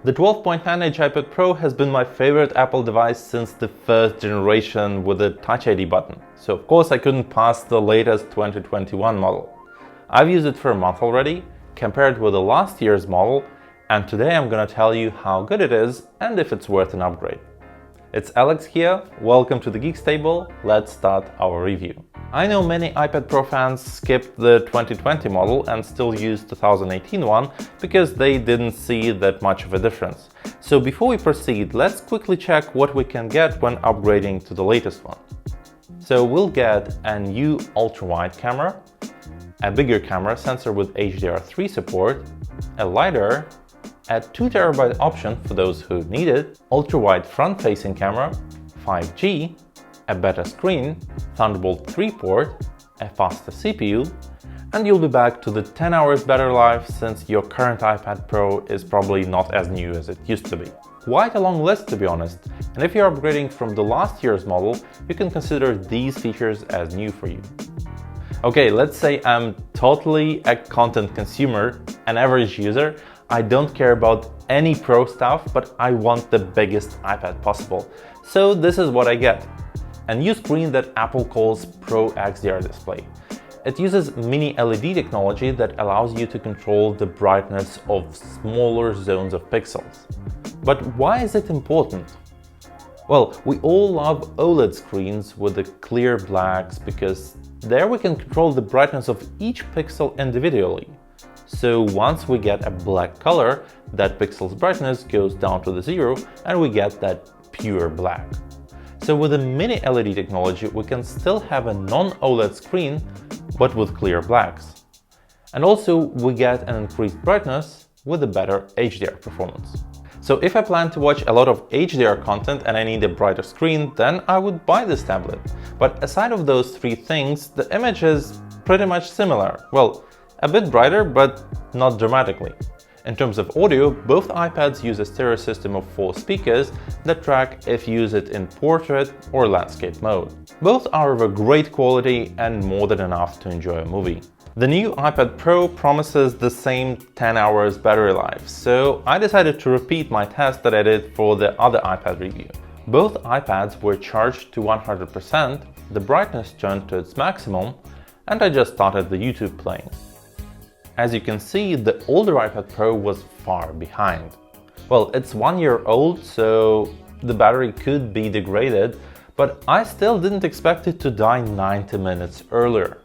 The 12.9-inch iPad Pro has been my favorite Apple device since the first generation with the Touch ID button, so of course I couldn't pass the latest 2021 model. I've used it for a month already, compared with the last year's model, and today I'm gonna tell you how good it is and if it's worth an upgrade. It's Alex here, welcome to the Geeks Table, let's start our review. I know many iPad Pro fans skipped the 2020 model and still use 2018 one because they didn't see that much of a difference. So before we proceed, let's quickly check what we can get when upgrading to the latest one. So we'll get a new ultra-wide camera, a bigger camera sensor with HDR3 support, a LiDAR, a 2TB option for those who need it, ultra-wide front-facing camera, 5G, a better screen, Thunderbolt 3 port, a faster CPU, and you'll be back to the 10 hours battery life since your current iPad Pro is probably not as new as it used to be. Quite a long list, to be honest, and if you're upgrading from the last year's model, you can consider these features as new for you. Okay, let's say I'm totally a content consumer, an average user. I don't care about any Pro stuff, but I want the biggest iPad possible. So this is what I get. A new screen that Apple calls Pro XDR display. It uses mini LED technology that allows you to control the brightness of smaller zones of pixels. But why is it important? Well, we all love OLED screens with the clear blacks because there we can control the brightness of each pixel individually. So once we get a black color, that pixel's brightness goes down to the zero and we get that pure black. So with the mini LED technology, we can still have a non-OLED screen, but with clear blacks. And also we get an increased brightness with a better HDR performance. So if I plan to watch a lot of HDR content and I need a brighter screen, then I would buy this tablet. But aside of those three things, the image is pretty much similar. Well, a bit brighter, but not dramatically. In terms of audio, both iPads use a stereo system of 4 speakers that track if you use it in portrait or landscape mode. Both are of a great quality and more than enough to enjoy a movie. The new iPad Pro promises the same 10 hours battery life, so I decided to repeat my test that I did for the other iPad review. Both iPads were charged to 100%, the brightness turned to its maximum, and I just started the YouTube playing. As you can see, the older iPad Pro was far behind. Well, it's 1 year old, so the battery could be degraded, but I still didn't expect it to die 90 minutes earlier.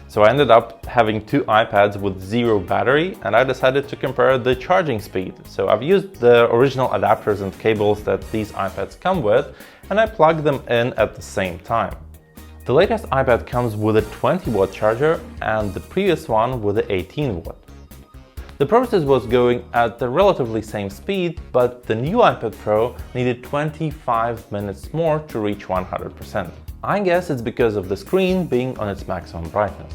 So I ended up having two iPads with zero battery, and I decided to compare the charging speed. So I've used the original adapters and cables that these iPads come with, and I plugged them in at the same time. The latest iPad comes with a 20-watt charger and the previous one with an 18-watt. The process was going at the relatively same speed, but the new iPad Pro needed 25 minutes more to reach 100%. I guess it's because of the screen being on its maximum brightness.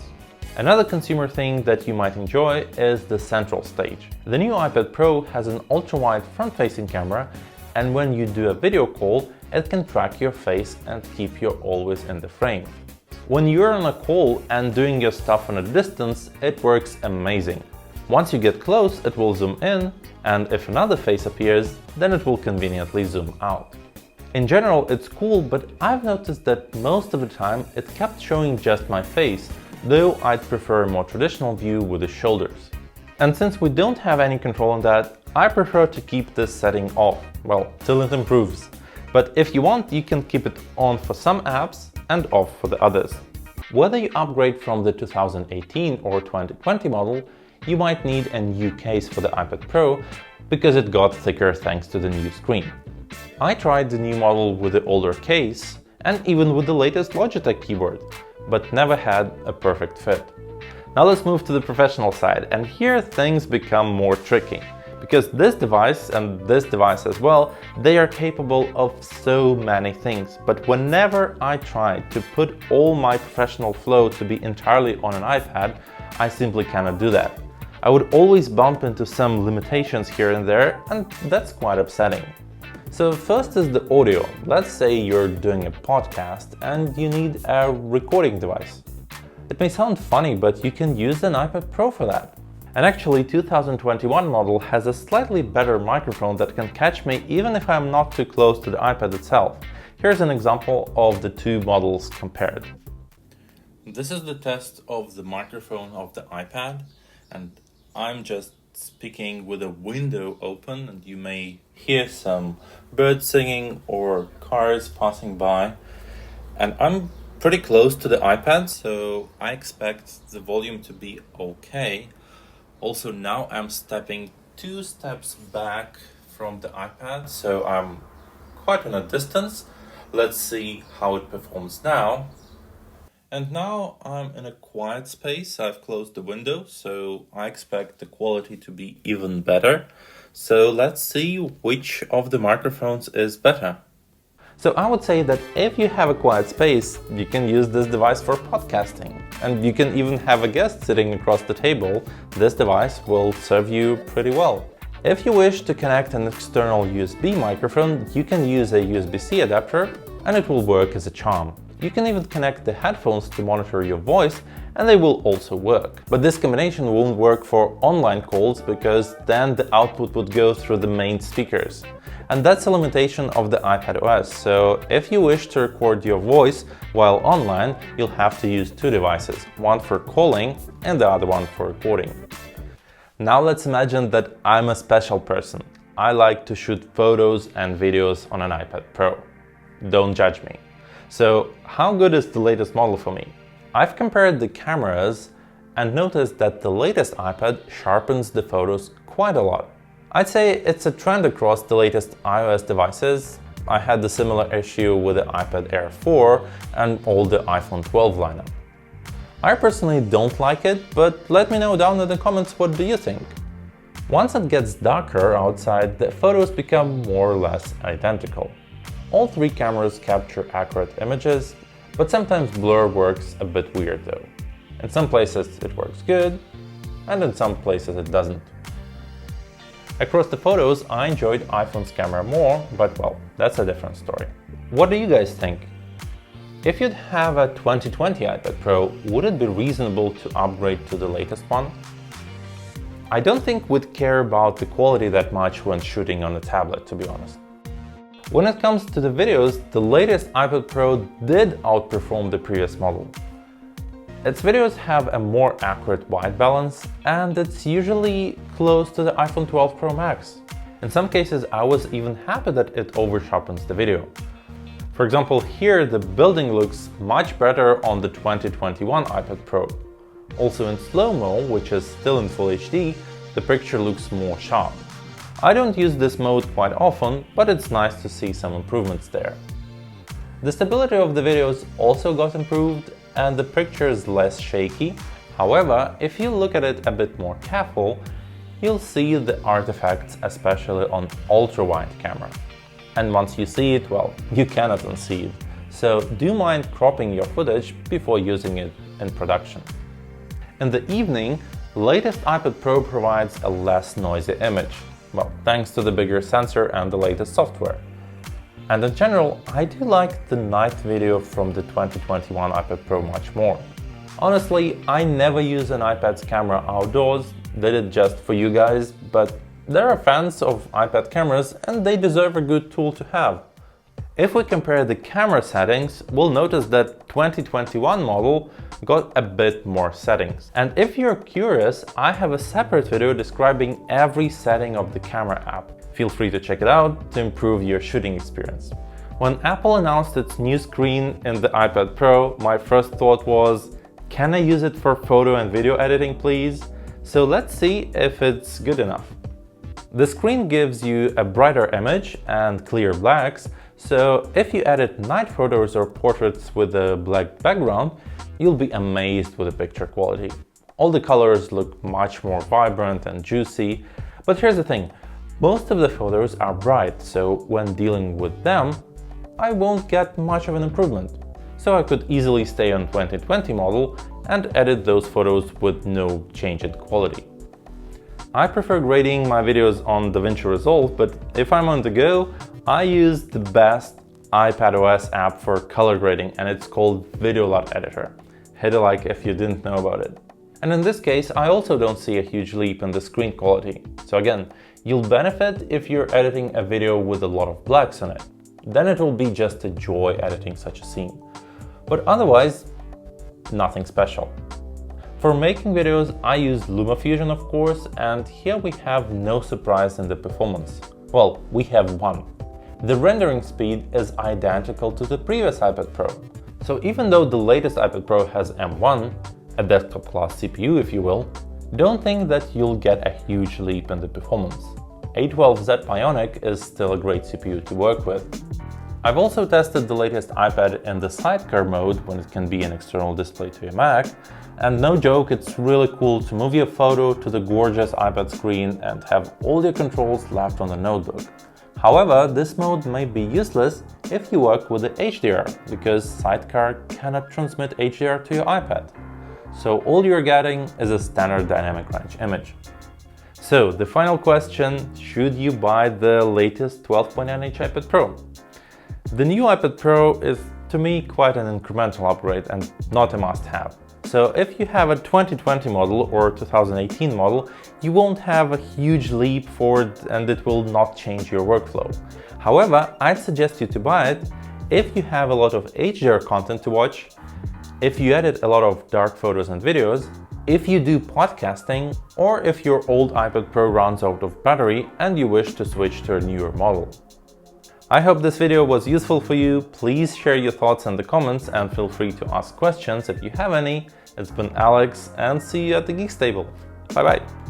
Another consumer thing that you might enjoy is the central stage. The new iPad Pro has an ultra-wide front-facing camera, and when you do a video call, it can track your face and keep you always in the frame. When you're on a call and doing your stuff from a distance, it works amazing. Once you get close, it will zoom in, and if another face appears, then it will conveniently zoom out. In general, it's cool, but I've noticed that most of the time it kept showing just my face, though I'd prefer a more traditional view with the shoulders. And since we don't have any control on that, I prefer to keep this setting off, well, till it improves. But if you want, you can keep it on for some apps and off for the others. Whether you upgrade from the 2018 or 2020 model, you might need a new case for the iPad Pro because it got thicker thanks to the new screen. I tried the new model with the older case and even with the latest Logitech keyboard, but never had a perfect fit. Now let's move to the professional side, and here things become more tricky. Because this device and this device as well, they are capable of so many things. But whenever I try to put all my professional flow to be entirely on an iPad, I simply cannot do that. I would always bump into some limitations here and there, and that's quite upsetting. So first is the audio. Let's say you're doing a podcast and you need a recording device. It may sound funny, but you can use an iPad Pro for that. And actually, 2021 model has a slightly better microphone that can catch me even if I'm not too close to the iPad itself. Here's an example of the two models compared. This is the test of the microphone of the iPad, and I'm just speaking with a window open, and you may hear some birds singing or cars passing by. And I'm pretty close to the iPad, so I expect the volume to be okay. Also, now I'm stepping 2 steps back from the iPad, so I'm quite in a distance. Let's see how it performs now. And now I'm in a quiet space. I've closed the window, so I expect the quality to be even better. So let's see which of the microphones is better. So I would say that if you have a quiet space, you can use this device for podcasting. And you can even have a guest sitting across the table. This device will serve you pretty well. If you wish to connect an external USB microphone, you can use a USB-C adapter and it will work as a charm. You can even connect the headphones to monitor your voice and they will also work. But this combination won't work for online calls because then the output would go through the main speakers. And that's a limitation of the iPad OS, so if you wish to record your voice while online, you'll have to use 2 devices, one for calling and the other one for recording. Now let's imagine that I'm a special person. I like to shoot photos and videos on an iPad Pro. Don't judge me. So how good is the latest model for me? I've compared the cameras and noticed that the latest iPad sharpens the photos quite a lot. I'd say it's a trend across the latest iOS devices. I had the similar issue with the iPad Air 4 and all the iPhone 12 lineup. I personally don't like it, but let me know down in the comments what do you think. Once it gets darker outside, the photos become more or less identical. All 3 cameras capture accurate images, but sometimes blur works a bit weird though. In some places it works good, and in some places it doesn't. Across the photos, I enjoyed iPhone's camera more, but well, that's a different story. What do you guys think? If you'd have a 2020 iPad Pro, would it be reasonable to upgrade to the latest one? I don't think we'd care about the quality that much when shooting on a tablet, to be honest. When it comes to the videos, the latest iPad Pro did outperform the previous model. Its videos have a more accurate white balance, and it's usually close to the iPhone 12 Pro Max. In some cases, I was even happy that it over-sharpens the video. For example, here the building looks much better on the 2021 iPad Pro. Also in slow-mo, which is still in Full HD, the picture looks more sharp. I don't use this mode quite often, but it's nice to see some improvements there. The stability of the videos also got improved, and the picture is less shaky. However, if you look at it a bit more careful, you'll see the artifacts, especially on ultra-wide camera. And once you see it, well, you cannot unsee it. So do mind cropping your footage before using it in production. In the evening, the latest iPad Pro provides a less noisy image. Well, thanks to the bigger sensor and the latest software. And in general, I do like the night video from the 2021 iPad Pro much more. Honestly, I never use an iPad's camera outdoors, did it just for you guys, but there are fans of iPad cameras and they deserve a good tool to have. If we compare the camera settings, we'll notice that 2021 model got a bit more settings. And if you're curious, I have a separate video describing every setting of the camera app. Feel free to check it out to improve your shooting experience. When Apple announced its new screen in the iPad Pro, my first thought was, can I use it for photo and video editing, please? So let's see if it's good enough. The screen gives you a brighter image and clear blacks, so if you edit night photos or portraits with a black background, you'll be amazed with the picture quality. All the colors look much more vibrant and juicy, but here's the thing. Most of the photos are bright, so when dealing with them, I won't get much of an improvement. So I could easily stay on 2020 model and edit those photos with no change in quality. I prefer grading my videos on DaVinci Resolve, but if I'm on the go, I use the best iPadOS app for color grading, and it's called LUT Editor. Hit a like if you didn't know about it. And in this case, I also don't see a huge leap in the screen quality. So again, you'll benefit if you're editing a video with a lot of blacks in it. Then it will be just a joy editing such a scene. But otherwise, nothing special. For making videos, I use LumaFusion, of course, and here we have no surprise in the performance. Well, we have one. The rendering speed is identical to the previous iPad Pro. So even though the latest iPad Pro has M1, a desktop class CPU if you will, don't think that you'll get a huge leap in the performance. A12Z Bionic is still a great CPU to work with. I've also tested the latest iPad in the sidecar mode when it can be an external display to your Mac, and no joke, it's really cool to move your photo to the gorgeous iPad screen and have all your controls left on the notebook. However, this mode may be useless if you work with the HDR, because Sidecar cannot transmit HDR to your iPad. So all you're getting is a standard dynamic range image. So the final question, should you buy the latest 12.9-inch iPad Pro? The new iPad Pro is, to me, quite an incremental upgrade and not a must-have. So if you have a 2020 model or 2018 model, you won't have a huge leap forward and it will not change your workflow. However, I'd suggest you to buy it if you have a lot of HDR content to watch, if you edit a lot of dark photos and videos, if you do podcasting, or if your old iPad Pro runs out of battery and you wish to switch to a newer model. I hope this video was useful for you. Please share your thoughts in the comments and feel free to ask questions if you have any. It's been Alex, and see you at the Geeks table. Bye bye!